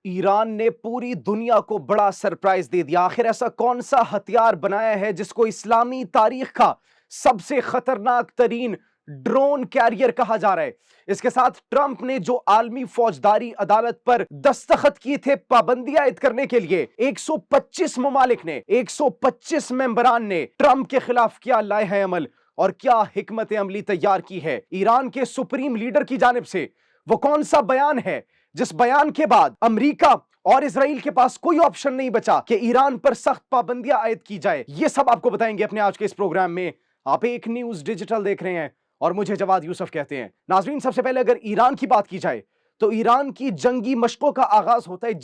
Iran ने पूरी दुनिया को बड़ा सरप्राइज दे दिया। आखिर ऐसा कौन सा हथियार बनाया है जिसको इस्लामी तारीख का सबसे खतरनाक तरीन ड्रोन कैरियर कहा जा रहा है। इसके साथ ट्रंप ने जो आलमी फौजदारी अदालत पर दस्तखत किए थे पाबंदियां आयद करने के लिए, 125 ममालिक ने, 125 मेंबरान ने ट्रंप के खिलाफ क्या लाए हैं अमल और क्या हिकमत अमली तैयार की है ईरान के सुप्रीम लीडर की जानिब से। वो कौन सा बयान है जिस बयान के बाद अमेरिका और इजराइल के पास कोई ऑप्शन नहीं बचा कि ईरान पर सख्त पाबंदियां आयद की जाए। ये सब आपको बताएंगे अपने आज के इस प्रोग्राम में। आप एक न्यूज डिजिटल देख रहे हैं और मुझे जवाद यूसुफ कहते हैं। नाजरीन, सबसे पहले अगर ईरान की बात की जाए तो ईरान की जंगी मशकों का आगाज होता है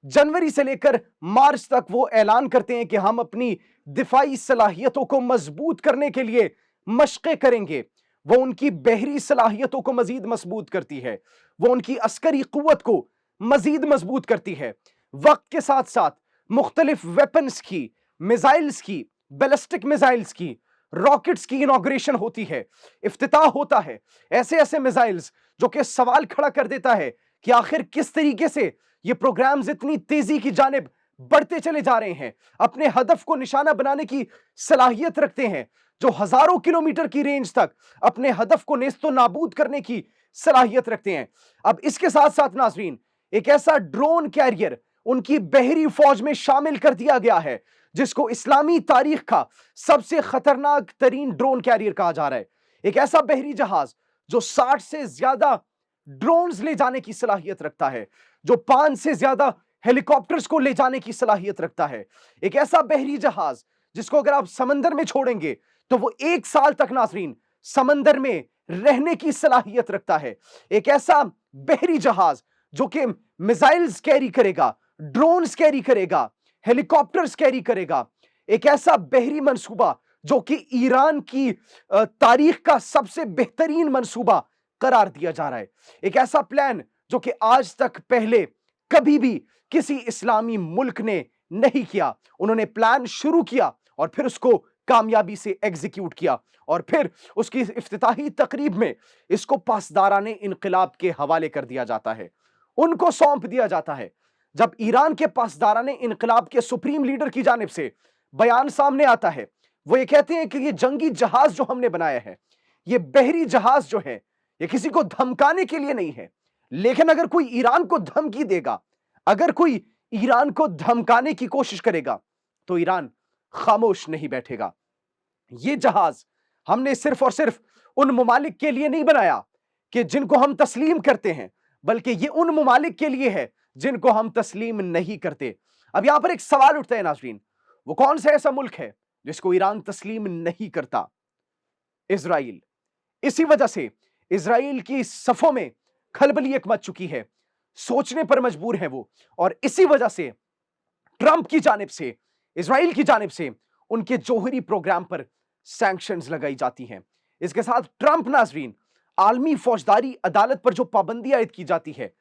जनवरी से लेकर मार्च तक। वो ऐलान करते हैं कि हम अपनी दिफाई सलाहियतों को मजबूत करने के लिए मशक़ें करेंगे। वो उनकी बहरी सलाहियतों को मजीद मजबूत करती है, वो उनकी अस्करी कुव्वत को मजीद मजबूत करती है। वक्त के साथ साथ मुख्तलिफ वेपन्स की, मिसाइल्स की, बैलिस्टिक मिसाइल्स की, रॉकेट्स की इनॉग्रेशन होती है, इफ्तिताह होता है। ऐसे ऐसे मिसाइल्स जो कि सवाल खड़ा कर देता है कि आखिर किस तरीके से ये प्रोग्राम्स इतनी तेजी की जानिब बढ़ते चले जा रहे हैं, अपने हदफ को निशाना बनाने की सलाहियत रखते हैं, जो हजारों किलोमीटर की रेंज तक अपने हदफ को नेस्तो नाबूद करने की सलाहियत रखते हैं। अब इसके साथ साथ नाजरीन, एक ऐसा ड्रोन कैरियर उनकी बहरी फौज में शामिल कर दिया गया है जिसको इस्लामी तारीख का सबसे खतरनाक तरीन ड्रोन कैरियर कहा जा रहा है। एक ऐसा बहरी जहाज जो 60 से ज्यादा ड्रोन्स ले जाने की सलाहियत रखता है, जो 5 से ज्यादा हेलीकॉप्टर्स को ले जाने की सलाहियत रखता है। एक ऐसा बहरी जहाज जिसको अगर आप समंदर में छोड़ेंगे तो वो 1 साल तक नाजरीन समंदर में रहने की सलाहियत रखता है। एक ऐसा बहरी जहाज जो कि मिसाइल्स कैरी करेगा, ड्रोन्स कैरी करेगा, हेलीकॉप्टर्स कैरी करेगा। एक ऐसा बहरी मंसूबा जो कि ईरान की तारीख का सबसे बेहतरीन मंसूबा करार दिया जा रहा है। एक ऐसा प्लान जो कि आज तक पहले कभी भी किसी इस्लामी मुल्क ने नहीं किया। उन्होंने प्लान शुरू किया और फिर उसको कामयाबी से एग्जीक्यूट किया और फिर उसकी इफ्तिताही तकरीब में इसको पासदाराने इनकलाब के हवाले कर दिया जाता है, उनको सौंप दिया जाता है। जब ईरान के पासदाराने इनकलाब के सुप्रीम लीडर की जानिब से बयान सामने आता है, वो ये कहते हैं कि ये जंगी जहाज जो हमने बनाया है, ये बहरी जहाज जो है, ये किसी को धमकाने के लिए नहीं है। लेकिन अगर कोई ईरान को धमकी देगा, अगर कोई ईरान को धमकाने की कोशिश करेगा, तो ईरान खामोश नहीं बैठेगा। ये जहाज हमने सिर्फ और सिर्फ उन ममालिक के लिए नहीं बनाया कि जिनको हम तस्लीम करते हैं, बल्कि ये उन ममालिक के लिए है जिनको हम तस्लीम नहीं करते। अब यहां पर एक सवाल उठता है नाजरीन, वो कौन सा ऐसा मुल्क है जिसको ईरान तस्लीम नहीं करता? इजराइल। इसी वजह से इजराइल की सफों में खलबली मच चुकी है, सोचने पर मजबूर है वो। और इसी वजह से ट्रंप की जानिब से, इजराइल की जानिब से उनके जौहरी प्रोग्राम पर सैंक्शंस लगाई जाती हैं। इसके साथ ट्रंप नाजरीन आलमी फौजदारी अदालत पर जो पाबंदी आयद की जाती है,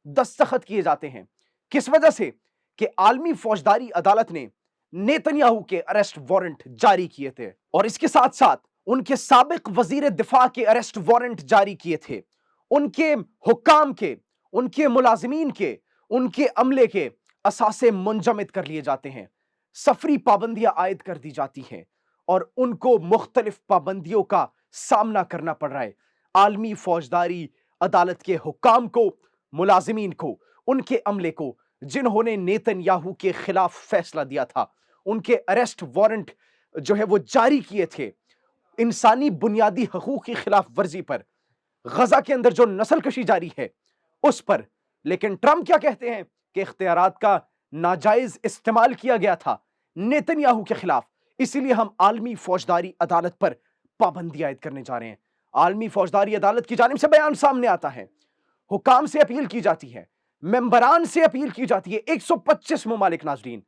दस्तखत किए जाते हैं। किस वजह से? कि आलमी फौजदारी अदालत ने नेतन्याहू के अरेस्ट वारंट जारी किए थे और इसके साथ साथ उनके साबिक वजीर दिफा के अरेस्ट वारंट जारी किए थे। उनके हुक्काम के, उनके मुलाजिमीन के, उनके अमले के असासे मुंजमद कर लिए जाते हैं, सफरी पाबंदियां आयद कर दी जाती हैं और उनको मुख्तलिफ पाबंदियों का सामना करना पड़ रहा है। आलमी फौजदारी अदालत के हुक्काम को, मुलाजिमीन को, उनके अमले को जिन्होंने नेतन्याहू के खिलाफ फैसला दिया था, उनके अरेस्ट वारंट जो है वो जारी किए थे इंसानी बुनियादी हकूक की खिलाफ वर्जी पर, गजा के अंदर जो नस्लकशी जारी है उस पर। लेकिन ट्रंप क्या कहते हैं कि इख्तियारात का नाजायज इस्तेमाल किया गया था नेतन्याहू के खिलाफ, इसीलिए हम आलमी फौजदारी अदालत पर पाबंदी आयद करने जा रहे हैं। आलमी फौजदारी अदालत की जानिब से बयान सामने आता है, हुकाम से अपील की जाती है, मेंबरान से अपील की जाती है। 125 ममालिक नाजरीन,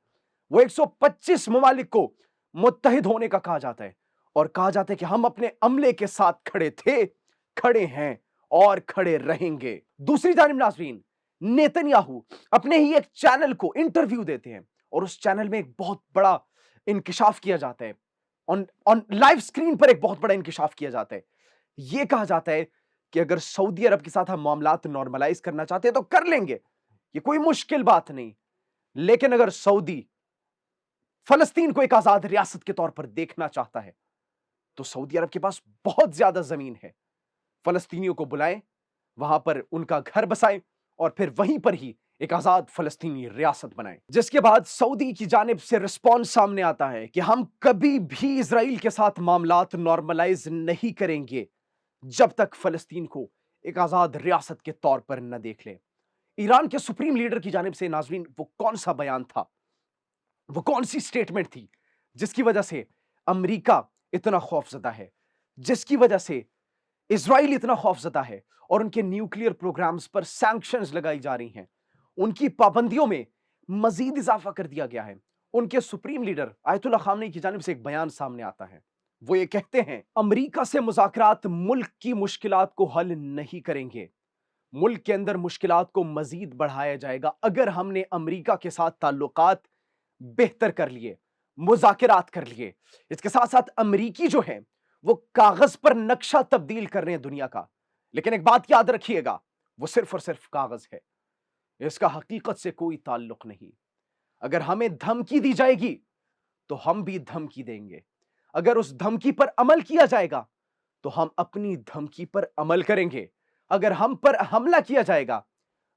वो 125 ममालिक को मुत्तहिद होने का कहा जाता है और कहा जाता है कि हम अपने अमले के साथ खड़े थे, खड़े हैं और खड़े रहेंगे। दूसरी जानिब नाजरीन नेतन्याहू अपने ही एक चैनल को इंटरव्यू देते हैं और उस चैनल में एक बहुत बड़ा इंकिशाफ किया जाता है, ऑन लाइव स्क्रीन पर एक बहुत बड़ा इंकिशाफ किया जाता है। यह कहा जाता है कि अगर सऊदी अरब के साथ हम मामलात नॉर्मलाइज करना चाहते हैं तो कर लेंगे, یہ کوئی مشکل بات نہیں. لیکن اگر سعودی فلسطین کو ایک آزاد ریاست کے طور پر دیکھنا چاہتا ہے تو سعودی عرب کے پاس بہت زیادہ زمین ہے. فلسطینیوں کو بلائیں, وہاں پر ان کا گھر بسائیں اور پھر وہیں پر ہی ایک آزاد فلسطینی ریاست بنائیں. جس کے بعد سعودی کی جانب سے رسپانس سامنے آتا ہے کہ ہم کبھی بھی اسرائیل کے ساتھ معاملات نارملائز نہیں کریں گے جب تک فلسطین کو ایک آزاد ریاست کے طور پر نہ دیکھ لیں. ایران کے سپریم لیڈر کی جانب سے ناظرین وہ کون سا بیان تھا, وہ کون سی سٹیٹمنٹ تھی جس کی وجہ سے امریکہ اتنا خوف زدہ ہے, جس کی وجہ سے اسرائیل اتنا خوف زدہ ہے اور ان کے نیوکلیئر پروگرامز پر سینکشنز لگائی جا رہی ہیں, ان کی پابندیوں میں مزید اضافہ کر دیا گیا ہے. ان کے سپریم لیڈر آیت اللہ خامنئی کی جانب سے ایک بیان سامنے آتا ہے. وہ یہ کہتے ہیں امریکہ سے مذاکرات ملک کی مشکلات کو حل نہیں کریں گے, ملک کے اندر مشکلات کو مزید بڑھایا جائے گا اگر ہم نے امریکہ کے ساتھ تعلقات بہتر کر لیے, مذاکرات کر لیے. اس کے ساتھ ساتھ امریکی جو ہیں وہ کاغذ پر نقشہ تبدیل کر رہے ہیں دنیا کا, لیکن ایک بات یاد رکھیے گا, وہ صرف اور صرف کاغذ ہے, اس کا حقیقت سے کوئی تعلق نہیں. اگر ہمیں دھمکی دی جائے گی تو ہم بھی دھمکی دیں گے, اگر اس دھمکی پر عمل کیا جائے گا تو ہم اپنی دھمکی پر عمل کریں گے, اگر ہم پر حملہ کیا جائے گا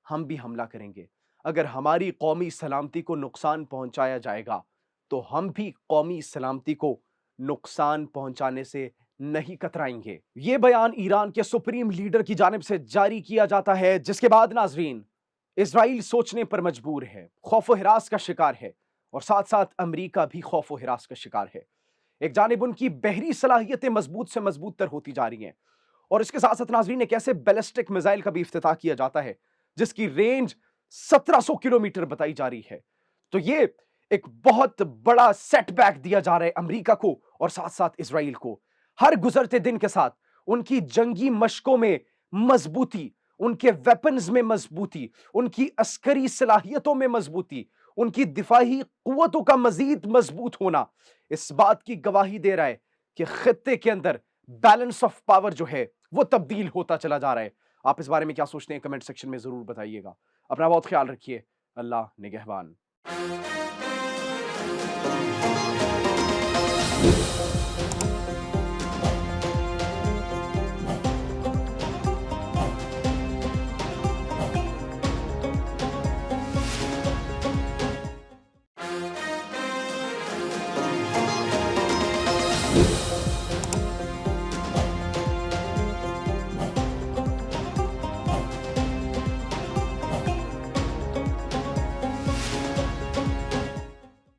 ہم بھی حملہ کریں گے, اگر ہماری قومی سلامتی کو نقصان پہنچایا جائے گا تو ہم بھی قومی سلامتی کو نقصان پہنچانے سے نہیں کترائیں گے. یہ بیان ایران کے سپریم لیڈر کی جانب سے جاری کیا جاتا ہے, جس کے بعد ناظرین اسرائیل سوچنے پر مجبور ہے, خوف و ہراس کا شکار ہے, اور ساتھ ساتھ امریکہ بھی خوف و ہراس کا شکار ہے. ایک جانب ان کی بحری صلاحیتیں مضبوط سے مضبوط تر ہوتی جا رہی ہیں, اور اس کے ساتھ ساتھ ناظرین ایک ایسے بیلسٹک میزائل کا بھی افتتاح کیا جاتا ہے جس کی رینج 1700 کلومیٹر بتائی جا رہی ہے. تو یہ ایک بہت بڑا سیٹ بیک دیا جا رہا ہے امریکہ کو اور ساتھ ساتھ اسرائیل کو. ہر گزرتے دن کے ساتھ ان کی جنگی مشقوں میں مضبوطی, ان کے ویپنز میں مضبوطی, ان کی عسکری صلاحیتوں میں مضبوطی, ان کی دفاعی قوتوں کا مزید مضبوط ہونا اس بات کی گواہی دے رہا ہے کہ خطے کے اندر بیلنس آف پاور جو ہے وہ تبدیل ہوتا چلا جا رہا ہے. آپ اس بارے میں کیا سوچتے ہیں کمنٹ سیکشن میں ضرور بتائیے گا. اپنا بہت خیال رکھیے. اللہ نگہبان.